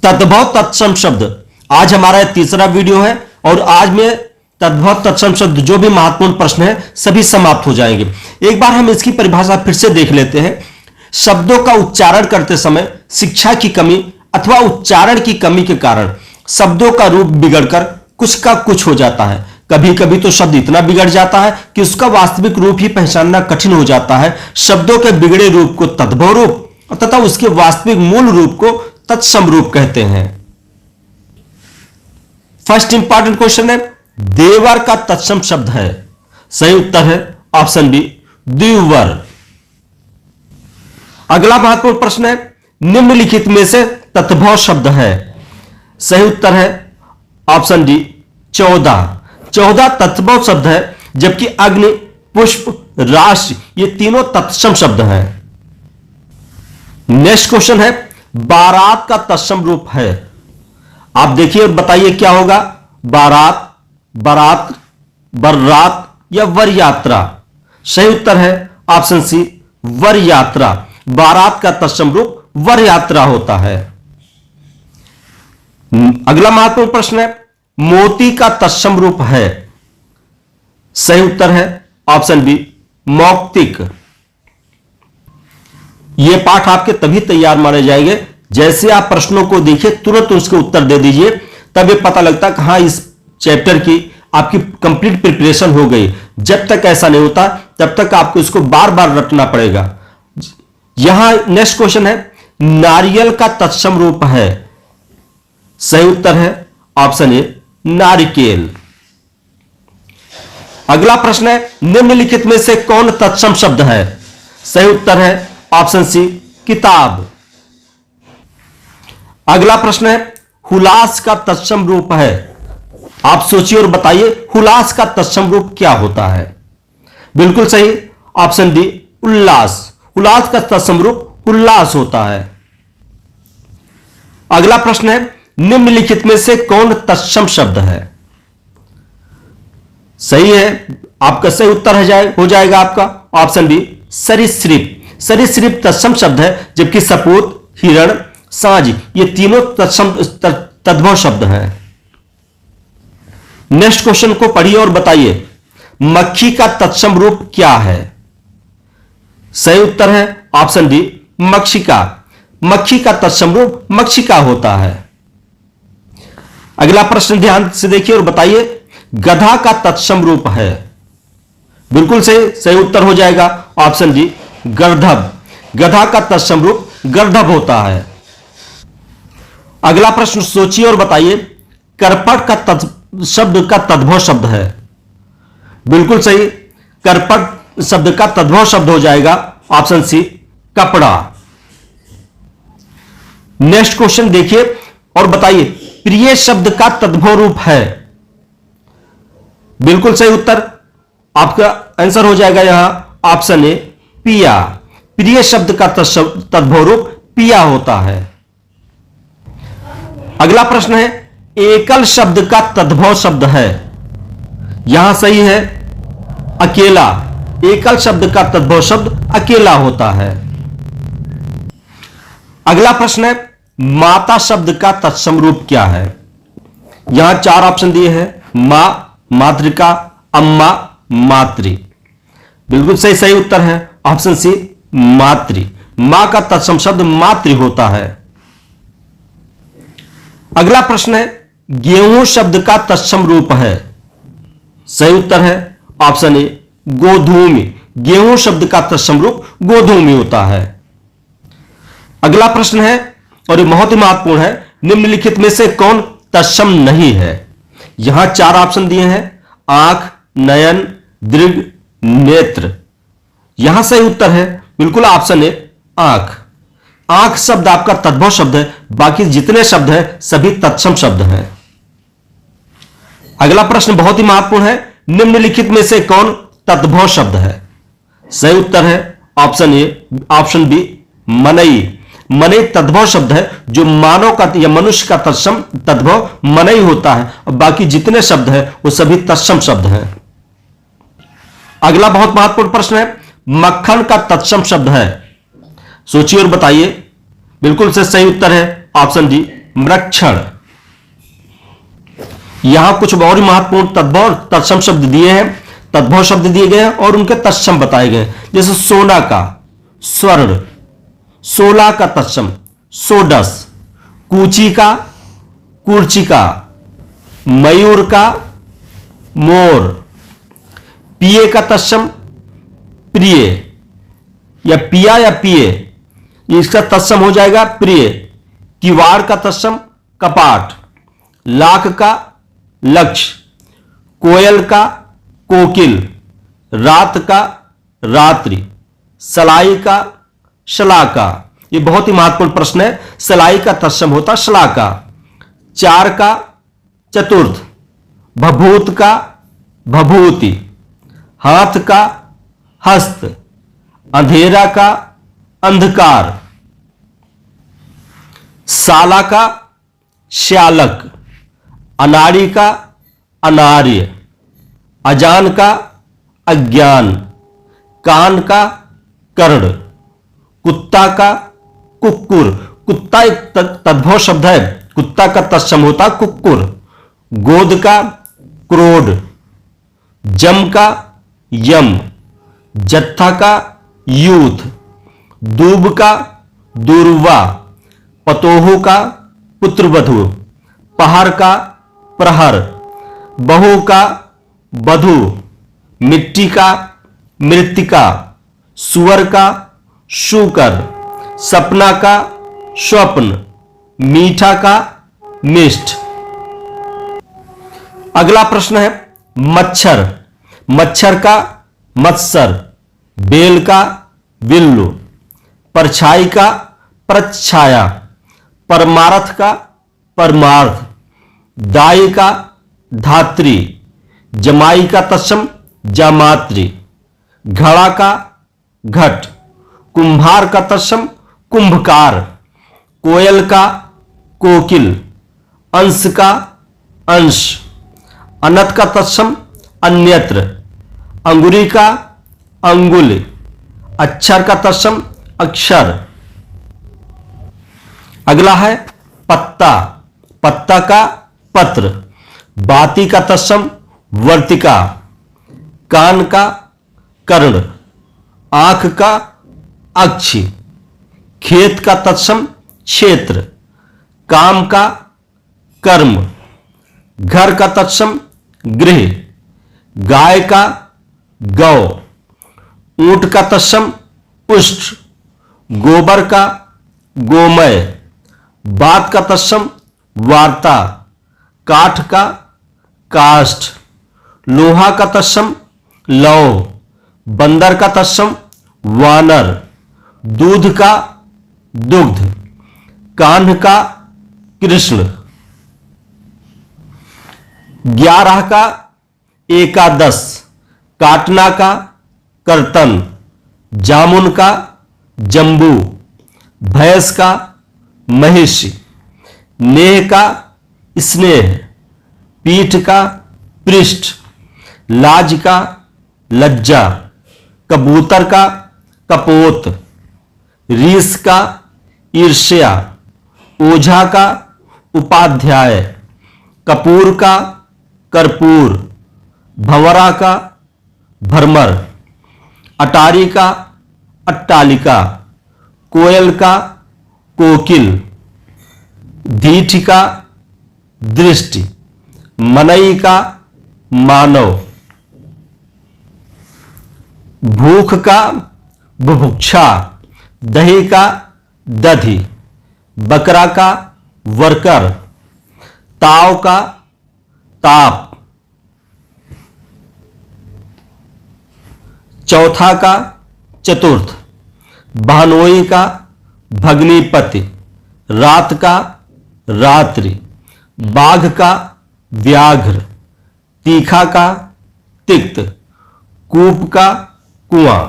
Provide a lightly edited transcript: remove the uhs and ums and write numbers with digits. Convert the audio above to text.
तद्भव तत्सम शब्द आज हमारा तीसरा वीडियो है और आज में तद्भव तत्सम शब्द जो भी महत्वपूर्ण प्रश्न है सभी समाप्त हो जाएंगे। एक बार हम इसकी परिभाषा फिर से देख लेते हैं। शब्दों का उच्चारण करते समय शिक्षा की कमी अथवा उच्चारण की कमी के कारण शब्दों का रूप बिगड़कर कुछ का कुछ हो जाता है। कभी कभी तो शब्द इतना बिगड़ जाता है कि उसका वास्तविक रूप ही पहचानना कठिन हो जाता है। शब्दों के बिगड़े रूप को तद्भव रूप तथा उसके वास्तविक मूल रूप को तत्सम रूप कहते हैं। फर्स्ट इंपॉर्टेंट क्वेश्चन है, देवर का तत्सम शब्द है। सही उत्तर है ऑप्शन बी, द्विवर। अगला महत्वपूर्ण प्रश्न है, निम्नलिखित में से तद्भव शब्द है। सही उत्तर है ऑप्शन डी, 14। 14 तद्भव शब्द है, जबकि अग्नि, पुष्प, राशि ये तीनों तत्सम शब्द हैं। नेक्स्ट क्वेश्चन है, बारात का तत्सम रूप है। आप देखिए और बताइए क्या होगा। बारात, बारात, बर्रात या वर यात्रा। सही उत्तर है ऑप्शन सी, वर यात्रा। बारात का तत्सम रूप वर यात्रा होता है। अगला महत्वपूर्ण प्रश्न है, मोती का तत्सम रूप है। सही उत्तर है ऑप्शन बी, मौक्तिक। यह पाठ आपके तभी तैयार माने जाएंगे जैसे आप प्रश्नों को देखिए, तुरंत उसके उत्तर दे दीजिए, तब यह पता लगता है कि हाँ इस चैप्टर की आपकी कंप्लीट प्रिपरेशन हो गई। जब तक ऐसा नहीं होता तब तक आपको इसको बार बार रटना पड़ेगा। यहां नेक्स्ट क्वेश्चन है, नारियल का तत्सम रूप है। सही उत्तर है ऑप्शन ए, नारिकेल। अगला प्रश्न है, निम्नलिखित में से कौन तत्सम शब्द है। सही उत्तर है ऑप्शन सी, किताब। अगला प्रश्न है, हुलास का तत्सम रूप है। आप सोचिए और बताइए हुलास का तत्सम रूप क्या होता है। बिल्कुल सही ऑप्शन डी, उल्लास। हुलास का तत्सम रूप उल्लास होता है। अगला प्रश्न है, निम्नलिखित में से कौन तत्सम शब्द है। सही है, आपका सही उत्तर हो जाएगा आपका ऑप्शन बी, सरीसृप। सरीसृप तत्सम शब्द है, जबकि सपूत, हिरण, सांझ ये तीनों तद्भव शब्द हैं। नेक्स्ट क्वेश्चन को पढ़िए और बताइए, मक्खी का तत्सम रूप क्या है। सही उत्तर है ऑप्शन डी, मक्षिका। मक्खी का तत्सम रूप मक्षिका होता है। अगला प्रश्न ध्यान से देखिए और बताइए, गधा का तत्सम रूप है। बिल्कुल सही, सही उत्तर हो जाएगा ऑप्शन डी, गर्दभ। गधा का तत्सम रूप गर्दभ होता है। अगला प्रश्न सोचिए और बताइए, करपट का शब्द का तद्भव शब्द है। बिल्कुल सही, करपट शब्द का तद्भव शब्द हो जाएगा ऑप्शन सी, कपड़ा। नेक्स्ट क्वेश्चन देखिए और बताइए, प्रिय शब्द का तद्भव रूप है। बिल्कुल सही उत्तर आपका आंसर हो जाएगा यहां ऑप्शन ए, पिया। प्रिय शब्द का तद्भव रूप पिया होता है। अगला प्रश्न है, एकल शब्द का तद्भव शब्द है। यहां सही है अकेला। एकल शब्द का तद्भव शब्द अकेला होता है। अगला प्रश्न है, माता शब्द का तत्सम रूप क्या है। यहां 4 ऑप्शन दिए हैं, मां, मातृका, अम्मा, मातृ। बिल्कुल सही, सही उत्तर है ऑप्शन सी, मातृ। मां का तत्सम शब्द मातृ होता है। अगला प्रश्न है, गेहूं शब्द का तत्सम रूप है। सही उत्तर है ऑप्शन ए, गोधूमि। गेहूं शब्द का तत्सम रूप गोधूमि होता है। अगला प्रश्न है और ये बहुत ही महत्वपूर्ण है, निम्नलिखित में से कौन तत्सम नहीं है। यहां 4 ऑप्शन दिए हैं, आंख, नयन, दृग, नेत्र। यहां सही उत्तर है बिल्कुल ऑप्शन ए, आंख। आंख शब्द आपका तद्भव शब्द है, बाकी जितने शब्द हैं सभी तत्सम शब्द हैं। अगला प्रश्न बहुत ही महत्वपूर्ण है, निम्नलिखित में से कौन तद्भव शब्द है। सही उत्तर है ऑप्शन ए, ऑप्शन बी, मनई। मनई तद्भव शब्द है, जो मानव का या मनुष्य का तद्भव मनई होता है, और बाकी जितने शब्द हैं वो सभी तत्सम शब्द हैं। अगला बहुत महत्वपूर्ण प्रश्न है, मक्खन का तत्सम शब्द है। सोचिए और बताइए। बिल्कुल से सही उत्तर है ऑप्शन डी, मृक्षण। यहां कुछ और महत्वपूर्ण तद्भव तत्सम शब्द दिए हैं, तद्भव शब्द दिए गए हैं और उनके तत्सम बताए गए हैं। जैसे सोना का स्वर्ण, सोला का तत्सम सोडस, कूची का कुर्चिका, मयूर का मोर, पिए का तत्सम प्रिय या पिया या पिए, इसका तत्सम हो जाएगा प्रिय। किवाड़ का तत्सम कपाट, लाख का लक्ष्य, कोयल का कोकिल, रात का रात्रि, सलाई का शलाका। ये बहुत ही महत्वपूर्ण प्रश्न है। सलाई का तत्सम होता शलाका। चार का चतुर्थ, भभूत का भभूति, हाथ का हस्त, अंधेरा का अंधकार, साला का श्यालक, अनाड़ी का अनार्य, अजान का अज्ञान, कान का कर्ण, कुत्ता का कुक्कुर। कुत्ता एक तद्भव शब्द है, कुत्ता का तत्सम होता कुक्कुर। गोद का क्रोध, जम का यम, जत्था का यूथ, दूब का दूर्वा, पतोहू का पुत्रवधु, पहाड़ का प्रहर, बहू का बधू, मिट्टी का मृत्तिका, सुअर का शूकर, सपना का स्वप्न, मीठा का मिष्ट। अगला प्रश्न है मच्छर। मच्छर का मत्सर, बेल का बिल्लू, परछाई का प्रच्छाया, परमार्थ का परमार्थ, दाई का धात्री, जमाई का तत्सम जामात्री, घड़ा का घट, कुंभार का तत्सम कुंभकार, कोयल का कोकिल, अंश का अंश, अनत का तत्सम अन्यत्र, अंगुरी का अंगुल, अक्षर का तत्सम अक्षर। अगला है पत्ता। पत्ता का पत्र, बाती का तत्सम वर्तिका, कान का कर्ण, आंख का अक्षि, खेत का तत्सम क्षेत्र, काम का कर्म, घर का तत्सम गृह, गाय का गौ, ऊंट का तत्सम उष्ट, गोबर का गोमय, बात का तत्सम वार्ता, काठ का काष्ठ, लोहा का तत्सम लौह, बंदर का तत्सम वानर, दूध का दुग्ध, कान्ह का कृष्ण, 11 का एकादश, काटना का कर्तन, जामुन का जंबू, भैंस का महिषी, नेह का स्नेह, पीठ का पृष्ठ, लाज का लज्जा, कबूतर का कपोत, रीस का ईर्ष्या, ओझा का उपाध्याय, कपूर का कर्पूर, भंवरा का भरमर, अटारी का अट्टालिका, कोयल का कोकिल, दीठ का दृष्टि, मनई का मानव, भूख का बुभुक्षा, दही का दधि, बकरा का वर्कर, ताव का ताप, चौथा का चतुर्थ, बहनोई का भग्नीपति, रात का रात्रि, बाघ का व्याघ्र, तीखा का तिक्त, कूप का कुआं।